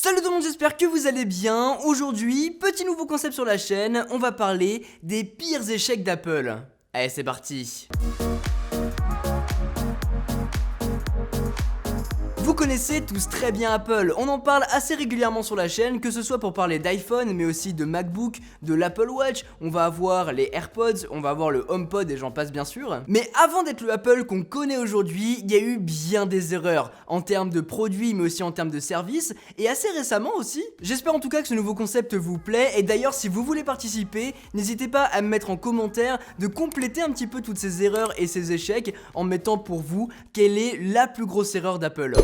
Salut tout le monde, j'espère que vous allez bien. Aujourd'hui, petit nouveau concept sur la chaîne, on va parler des pires échecs d'Apple. Allez, c'est parti. Vous connaissez tous très bien Apple, on en parle assez régulièrement sur la chaîne, que ce soit pour parler d'iPhone, mais aussi de MacBook, de l'Apple Watch, on va avoir les AirPods, on va avoir le HomePod et j'en passe bien sûr. Mais avant d'être le Apple qu'on connaît aujourd'hui, il y a eu bien des erreurs, en termes de produits mais aussi en termes de services, et assez récemment aussi. J'espère en tout cas que ce nouveau concept vous plaît, et d'ailleurs si vous voulez participer, n'hésitez pas à me mettre en commentaire de compléter un petit peu toutes ces erreurs et ces échecs en mettant pour vous quelle est la plus grosse erreur d'Apple.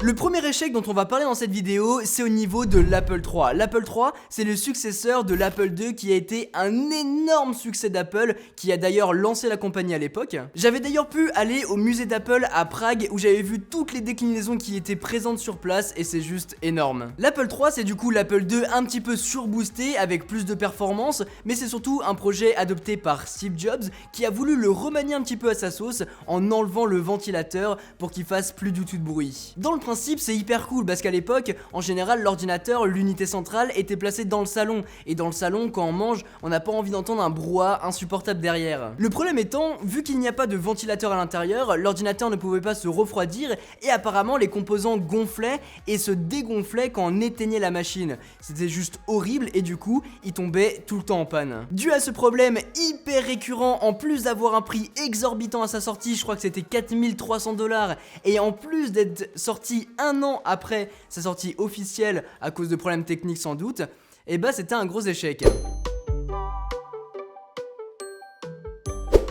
Le premier échec dont on va parler dans cette vidéo, c'est au niveau de l'Apple III. L'Apple III, c'est le successeur de l'Apple II qui a été un énorme succès d'Apple, qui a d'ailleurs lancé la compagnie à l'époque. J'avais d'ailleurs pu aller au musée d'Apple à Prague où j'avais vu toutes les déclinaisons qui étaient présentes sur place et c'est juste énorme. L'Apple III, c'est du coup l'Apple II un petit peu surboosté avec plus de performance, mais c'est surtout un projet adopté par Steve Jobs qui a voulu le remanier un petit peu à sa sauce en enlevant le ventilateur pour qu'il fasse plus du tout de bruit. Dans le principe, c'est hyper cool parce qu'à l'époque, en général, l'ordinateur, l'unité centrale était placée dans le salon. Et dans le salon, quand on mange, on n'a pas envie d'entendre un brouhaha insupportable derrière. Le problème étant, vu qu'il n'y a pas de ventilateur à l'intérieur, l'ordinateur ne pouvait pas se refroidir et apparemment les composants gonflaient et se dégonflaient quand on éteignait la machine. C'était juste horrible et du coup, il tombait tout le temps en panne. Dû à ce problème hyper récurrent, en plus d'avoir un prix exorbitant à sa sortie, je crois que c'était 4300$, et en plus d'être sorti un an après sa sortie officielle à cause de problèmes techniques sans doute, et bah c'était un gros échec.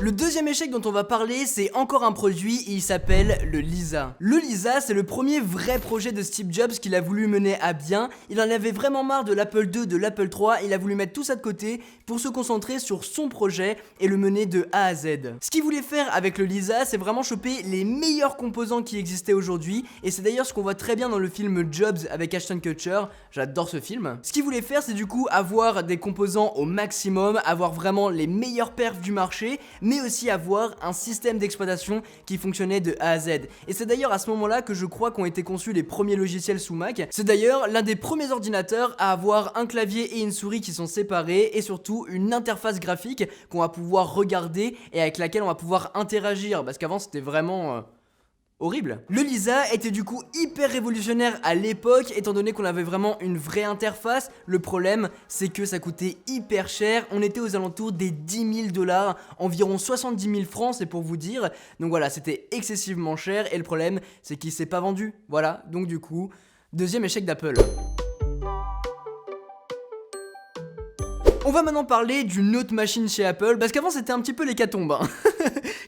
Le deuxième échec dont on va parler, c'est encore un produit et il s'appelle le Lisa. Le Lisa, c'est le premier vrai projet de Steve Jobs qu'il a voulu mener à bien. Il en avait vraiment marre de l'Apple II, de l'Apple III, il a voulu mettre tout ça de côté pour se concentrer sur son projet et le mener de A à Z. Ce qu'il voulait faire avec le Lisa, c'est vraiment choper les meilleurs composants qui existaient aujourd'hui et c'est d'ailleurs ce qu'on voit très bien dans le film Jobs avec Ashton Kutcher. J'adore ce film. Ce qu'il voulait faire, c'est du coup avoir des composants au maximum, avoir vraiment les meilleurs perfs du marché, mais aussi avoir un système d'exploitation qui fonctionnait de A à Z. Et c'est d'ailleurs à ce moment-là que je crois qu'ont été conçus les premiers logiciels sous Mac. C'est d'ailleurs l'un des premiers ordinateurs à avoir un clavier et une souris qui sont séparés et surtout une interface graphique qu'on va pouvoir regarder et avec laquelle on va pouvoir interagir parce qu'avant c'était vraiment horrible. Le Lisa était du coup hyper révolutionnaire à l'époque étant donné qu'on avait vraiment une vraie interface. Le problème c'est que ça coûtait hyper cher, on était aux alentours des 10 000$, environ 70 000 francs c'est pour vous dire. Donc voilà, c'était excessivement cher et le problème c'est qu'il s'est pas vendu. Voilà, donc du coup, deuxième échec d'Apple. On va maintenant parler d'une autre machine chez Apple, parce qu'avant c'était un petit peu l'hécatombe.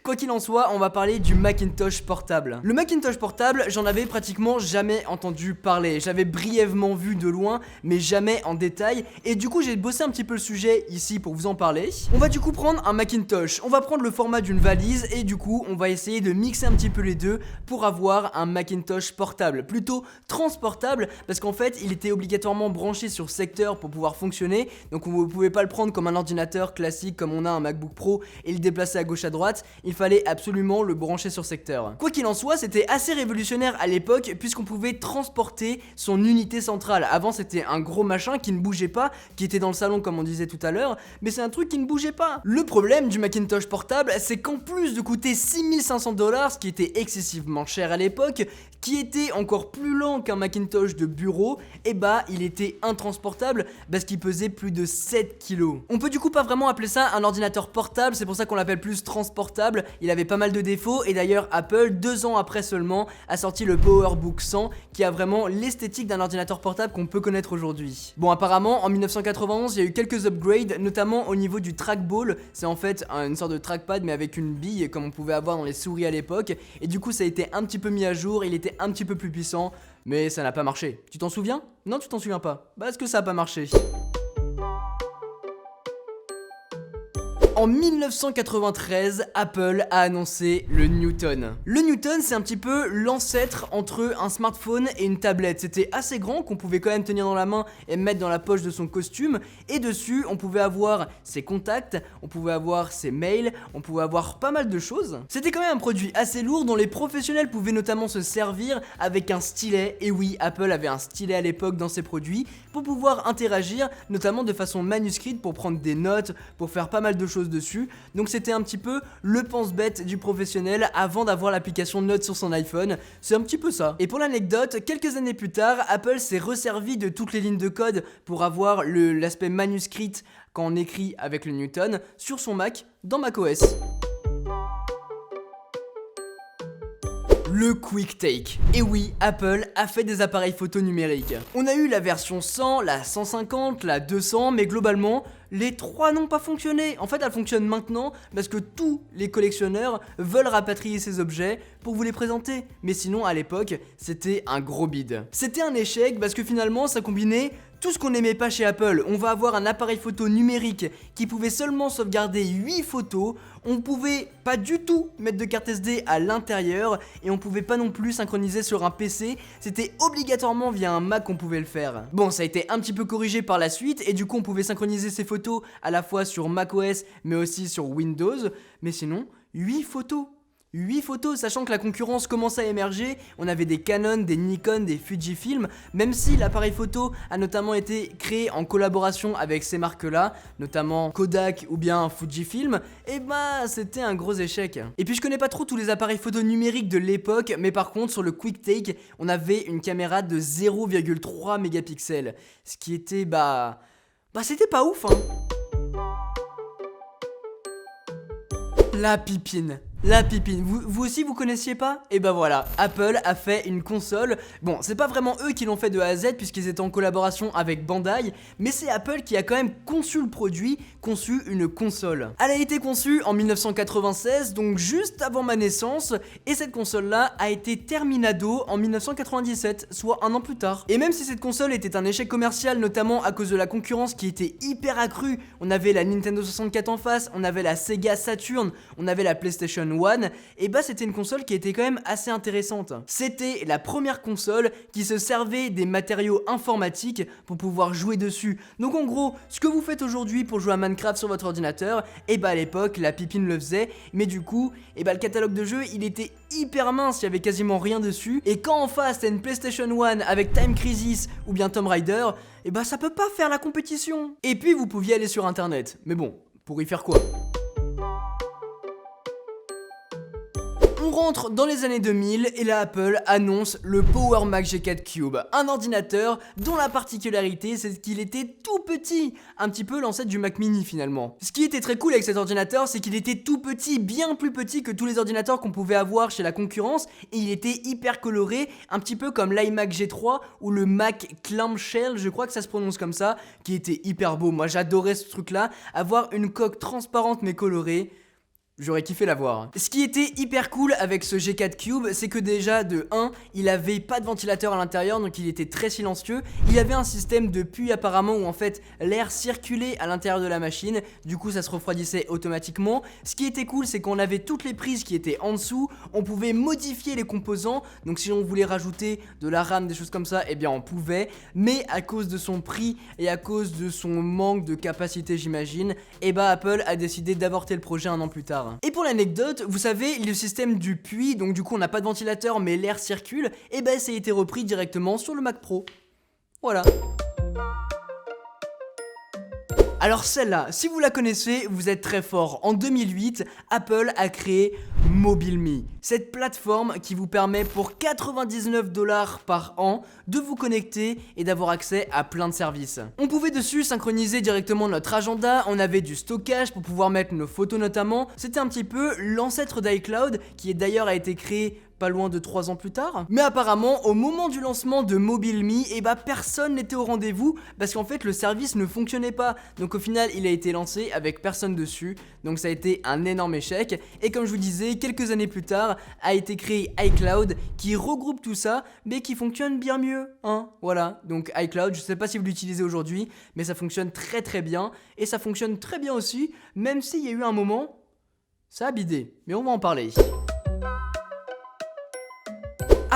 Quoi qu'il en soit, on va parler du Macintosh portable. Le Macintosh portable, j'en avais pratiquement jamais entendu parler. J'avais brièvement vu de loin, mais jamais en détail. Et du coup, j'ai bossé un petit peu le sujet ici pour vous en parler. On va du coup prendre un Macintosh. On va prendre le format d'une valise et du coup, on va essayer de mixer un petit peu les deux pour avoir un Macintosh portable. Plutôt transportable, parce qu'en fait, il était obligatoirement branché sur secteur pour pouvoir fonctionner. Donc, vous pouvez pas le prendre comme un ordinateur classique comme on a un MacBook Pro et le déplacer à gauche à droite, il fallait absolument le brancher sur secteur. Quoi qu'il en soit, c'était assez révolutionnaire à l'époque puisqu'on pouvait transporter son unité centrale. Avant c'était un gros machin qui ne bougeait pas, qui était dans le salon comme on disait tout à l'heure, mais c'est un truc qui ne bougeait pas. Le problème du Macintosh portable, c'est qu'en plus de coûter 6500$, ce qui était excessivement cher à l'époque, qui était encore plus lent qu'un Macintosh de bureau, et bah il était intransportable parce qu'il pesait plus de 7 kg. On peut du coup pas vraiment appeler ça un ordinateur portable, c'est pour ça qu'on l'appelle plus transportable. Il avait pas mal de défauts et d'ailleurs Apple, 2 ans après seulement, a sorti le PowerBook 100 qui a vraiment l'esthétique d'un ordinateur portable qu'on peut connaître aujourd'hui. Bon, apparemment en 1991 il y a eu quelques upgrades, notamment au niveau du trackball. C'est en fait une sorte de trackpad mais avec une bille comme on pouvait avoir dans les souris à l'époque, et du coup ça a été un petit peu mis à jour, il était un petit peu plus puissant, mais ça n'a pas marché. Tu t'en souviens? Non, tu t'en souviens pas. Parce que ça a pas marché. En 1993, Apple a annoncé le Newton. Le Newton, c'est un petit peu l'ancêtre entre un smartphone et une tablette. C'était assez grand qu'on pouvait quand même tenir dans la main et mettre dans la poche de son costume. Et dessus, on pouvait avoir ses contacts, on pouvait avoir ses mails, on pouvait avoir pas mal de choses. C'était quand même un produit assez lourd dont les professionnels pouvaient notamment se servir avec un stylet. Et oui, Apple avait un stylet à l'époque dans ses produits pour pouvoir interagir, notamment de façon manuscrite pour prendre des notes, pour faire pas mal de choses dessus. Donc c'était un petit peu le pense-bête du professionnel avant d'avoir l'application Notes sur son iPhone. C'est un petit peu ça. Et pour l'anecdote, quelques années plus tard, Apple s'est resservi de toutes les lignes de code pour avoir l'aspect manuscrit quand on écrit avec le Newton sur son Mac dans macOS. Le Quick Take. Et oui, Apple a fait des appareils photo numériques. On a eu la version 100, la 150, la 200, mais globalement, les trois n'ont pas fonctionné. En fait, elles fonctionnent maintenant parce que tous les collectionneurs veulent rapatrier ces objets pour vous les présenter. Mais sinon, à l'époque, c'était un gros bide. C'était un échec parce que finalement, ça combinait tout ce qu'on n'aimait pas chez Apple. On va avoir un appareil photo numérique qui pouvait seulement sauvegarder 8 photos. On pouvait pas du tout mettre de carte SD à l'intérieur et on pouvait pas non plus synchroniser sur un PC. C'était obligatoirement via un Mac qu'on pouvait le faire. Bon, ça a été un petit peu corrigé par la suite et du coup on pouvait synchroniser ces photos à la fois sur macOS mais aussi sur Windows. Mais sinon, 8 photos. 8 photos, sachant que la concurrence commençait à émerger, on avait des Canon, des Nikon, des Fujifilm, même si l'appareil photo a notamment été créé en collaboration avec ces marques-là, notamment Kodak ou bien Fujifilm, et bah c'était un gros échec. Et puis je connais pas trop tous les appareils photo numériques de l'époque, mais par contre sur le Quick Take, on avait une caméra de 0,3 mégapixels, ce qui était c'était pas ouf hein. La pipine. La pipine, vous aussi vous connaissiez pas? Et bah voilà, Apple a fait une console. Bon, c'est pas vraiment eux qui l'ont fait de A à Z puisqu'ils étaient en collaboration avec Bandai, mais c'est Apple qui a quand même conçu le produit, conçu une console. Elle a été conçue en 1996, donc juste avant ma naissance, et cette console-là a été terminado en 1997, soit un an plus tard. Et même si cette console était un échec commercial, notamment à cause de la concurrence qui était hyper accrue, on avait la Nintendo 64 en face, on avait la Sega Saturn, on avait la PlayStation One, et bah c'était une console qui était quand même assez intéressante. C'était la première console qui se servait des matériaux informatiques pour pouvoir jouer dessus. Donc en gros, ce que vous faites aujourd'hui pour jouer à Minecraft sur votre ordinateur, et bah à l'époque la pipine le faisait, mais du coup, et bah le catalogue de jeux il était hyper mince, il y avait quasiment rien dessus, et quand en face t'as une PlayStation One avec Time Crisis ou bien Tomb Raider, et bah ça peut pas faire la compétition. Et puis vous pouviez aller sur internet, mais bon, pour y faire quoi? On rentre dans les années 2000 et là Apple annonce le Power Mac G4 Cube, un ordinateur dont la particularité c'est qu'il était tout petit, un petit peu l'ancêtre du Mac Mini finalement. Ce qui était très cool avec cet ordinateur c'est qu'il était tout petit, bien plus petit que tous les ordinateurs qu'on pouvait avoir chez la concurrence et il était hyper coloré, un petit peu comme l'iMac G3 ou le Mac Clamshell, je crois que ça se prononce comme ça, qui était hyper beau. Moi j'adorais ce truc là, avoir une coque transparente mais colorée. J'aurais kiffé l'avoir. Ce qui était hyper cool avec ce G4 Cube, c'est que déjà de 1, il avait pas de ventilateur à l'intérieur, donc il était très silencieux. Il avait un système de puits apparemment où en fait l'air circulait à l'intérieur de la machine, du coup ça se refroidissait automatiquement. Ce qui était cool, c'est qu'on avait toutes les prises qui étaient en dessous, on pouvait modifier les composants, donc si on voulait rajouter de la RAM, des choses comme ça, eh bien on pouvait, mais à cause de son prix et à cause de son manque de capacité j'imagine, eh bah Apple a décidé d'avorter le projet un an plus tard. Et pour l'anecdote, vous savez, le système du puits, donc du coup on n'a pas de ventilateur mais l'air circule, et ben ça a été repris directement sur le Mac Pro. Voilà. Alors celle-là, si vous la connaissez, vous êtes très fort. En 2008, Apple a créé MobileMe, cette plateforme qui vous permet pour 99 $ par an de vous connecter et d'avoir accès à plein de services. On pouvait dessus synchroniser directement notre agenda, on avait du stockage pour pouvoir mettre nos photos notamment. C'était un petit peu l'ancêtre d'iCloud qui d'ailleurs a été créé pas loin de 3 ans plus tard. Mais apparemment, au moment du lancement de MobileMe, et bah personne n'était au rendez-vous parce qu'en fait le service ne fonctionnait pas. Donc au final, il a été lancé avec personne dessus. Donc ça a été un énorme échec. Et comme je vous disais, quelques années plus tard, a été créé iCloud qui regroupe tout ça, mais qui fonctionne bien mieux, hein. Voilà. Donc iCloud, je sais pas si vous l'utilisez aujourd'hui, mais ça fonctionne très très bien. Et ça fonctionne très bien aussi, même s'il y a eu un moment, ça a bidé. Mais on va en parler.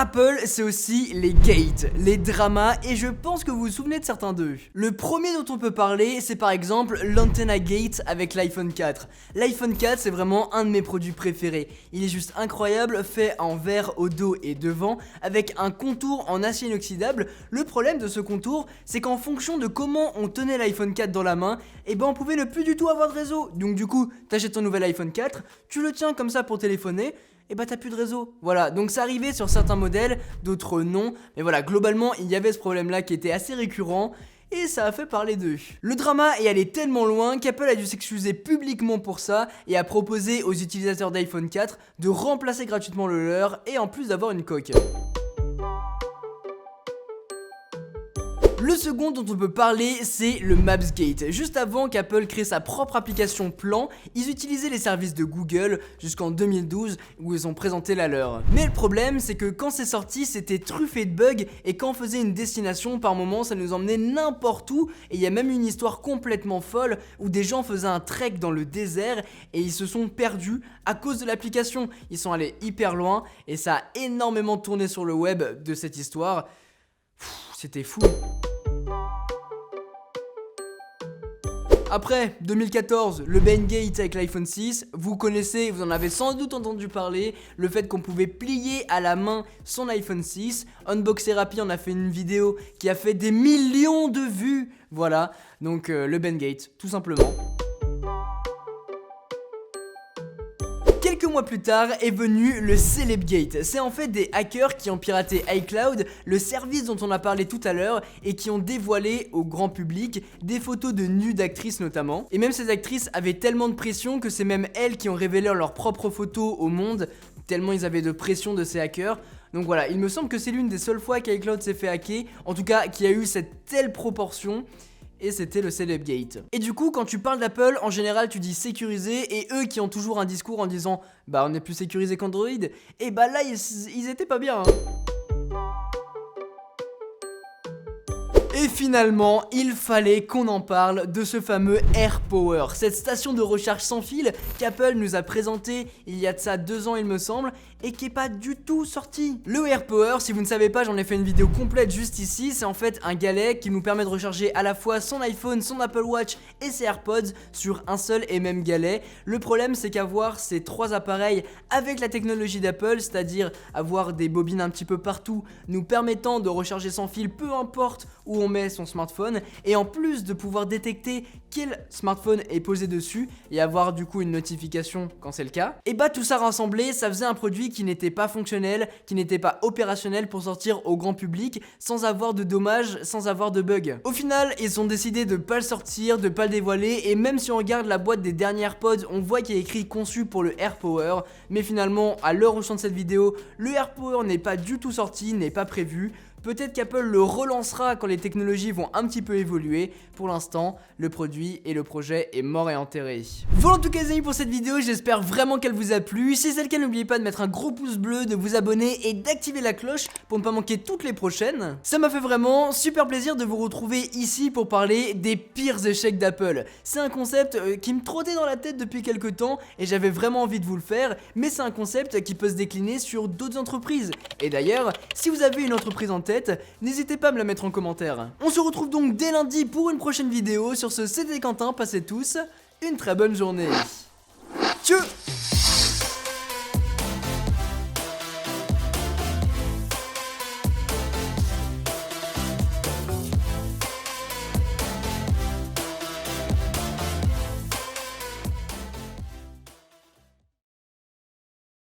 Apple, c'est aussi les gates, les dramas, et je pense que vous vous souvenez de certains d'eux. Le premier dont on peut parler, c'est par exemple l'Antenna Gate avec l'iPhone 4. L'iPhone 4, c'est vraiment un de mes produits préférés. Il est juste incroyable, fait en verre au dos et devant, avec un contour en acier inoxydable. Le problème de ce contour, c'est qu'en fonction de comment on tenait l'iPhone 4 dans la main, et ben on pouvait ne plus du tout avoir de réseau. Donc du coup, t'achètes ton nouvel iPhone 4, tu le tiens comme ça pour téléphoner, et bah t'as plus de réseau. Voilà, donc ça arrivait sur certains modèles, d'autres non. Mais voilà, globalement, il y avait ce problème-là qui était assez récurrent. Et ça a fait parler d'eux. Le drama est allé tellement loin qu'Apple a dû s'excuser publiquement pour ça et a proposé aux utilisateurs d'iPhone 4 de remplacer gratuitement le leur et en plus d'avoir une coque. Le second dont on peut parler, c'est le Mapsgate. Juste avant qu'Apple crée sa propre application Plan, ils utilisaient les services de Google jusqu'en 2012 où ils ont présenté la leur. Mais le problème, c'est que quand c'est sorti, c'était truffé de bugs et quand on faisait une destination, par moment, ça nous emmenait n'importe où. Et il y a même une histoire complètement folle où des gens faisaient un trek dans le désert et ils se sont perdus à cause de l'application. Ils sont allés hyper loin et ça a énormément tourné sur le web de cette histoire. C'était fou. Après, 2014, le Bangate avec l'iPhone 6, vous connaissez, vous en avez sans doute entendu parler, le fait qu'on pouvait plier à la main son iPhone 6. Unbox Therapy en a fait une vidéo qui a fait des millions de vues. Voilà, donc le Bangate, tout simplement. Quelques mois plus tard est venu le Celebgate. C'est en fait des hackers qui ont piraté iCloud, le service dont on a parlé tout à l'heure, et qui ont dévoilé au grand public des photos de nus d'actrices notamment. Et même ces actrices avaient tellement de pression que c'est même elles qui ont révélé leurs propres photos au monde, tellement ils avaient de pression de ces hackers. Donc voilà, il me semble que c'est l'une des seules fois qu'iCloud s'est fait hacker, en tout cas qui a eu cette telle proportion. Et c'était le Celebgate. Et du coup, quand tu parles d'Apple, en général, tu dis sécurisé, et eux qui ont toujours un discours en disant bah on est plus sécurisé qu'Android, et bah là ils étaient pas bien, hein. Et finalement, il fallait qu'on en parle de ce fameux AirPower, cette station de recharge sans fil qu'Apple nous a présenté il y a de ça 2 ans il me semble, et qui est pas du tout sorti. Le AirPower, si vous ne savez pas, j'en ai fait une vidéo complète juste ici, c'est en fait un galet qui nous permet de recharger à la fois son iPhone, son Apple Watch et ses AirPods sur un seul et même galet. Le problème c'est qu'avoir ces 3 appareils avec la technologie d'Apple, c'est-à-dire avoir des bobines un petit peu partout, nous permettant de recharger sans fil peu importe où on met son smartphone, et en plus de pouvoir détecter quel smartphone est posé dessus et avoir du coup une notification quand c'est le cas, et bah tout ça rassemblé, ça faisait un produit qui n'était pas fonctionnel, qui n'était pas opérationnel pour sortir au grand public sans avoir de dommages, sans avoir de bugs. Au final, ils ont décidé de pas le sortir, de pas le dévoiler, et même si on regarde la boîte des derniers AirPods, on voit qu'il y a écrit conçu pour le AirPower, mais finalement à l'heure où je tourne cette vidéo, le AirPower n'est pas du tout sorti, n'est pas prévu. Peut-être qu'Apple le relancera quand les technologies vont un petit peu évoluer. Pour l'instant, le produit et le projet est mort et enterré. Voilà en tout cas les amis pour cette vidéo, j'espère vraiment qu'elle vous a plu. Si c'est le cas, n'oubliez pas de mettre un gros pouce bleu, de vous abonner et d'activer la cloche pour ne pas manquer toutes les prochaines. Ça m'a fait vraiment super plaisir de vous retrouver ici pour parler des pires échecs d'Apple. C'est un concept qui me trottait dans la tête depuis quelques temps et j'avais vraiment envie de vous le faire, mais c'est un concept qui peut se décliner sur d'autres entreprises. Et d'ailleurs, si vous avez une entreprise en tête, n'hésitez pas à me la mettre en commentaire. On se retrouve donc dès lundi pour une prochaine vidéo. Sur ce, c'était Quentin, passez tous une très bonne journée. Tchou.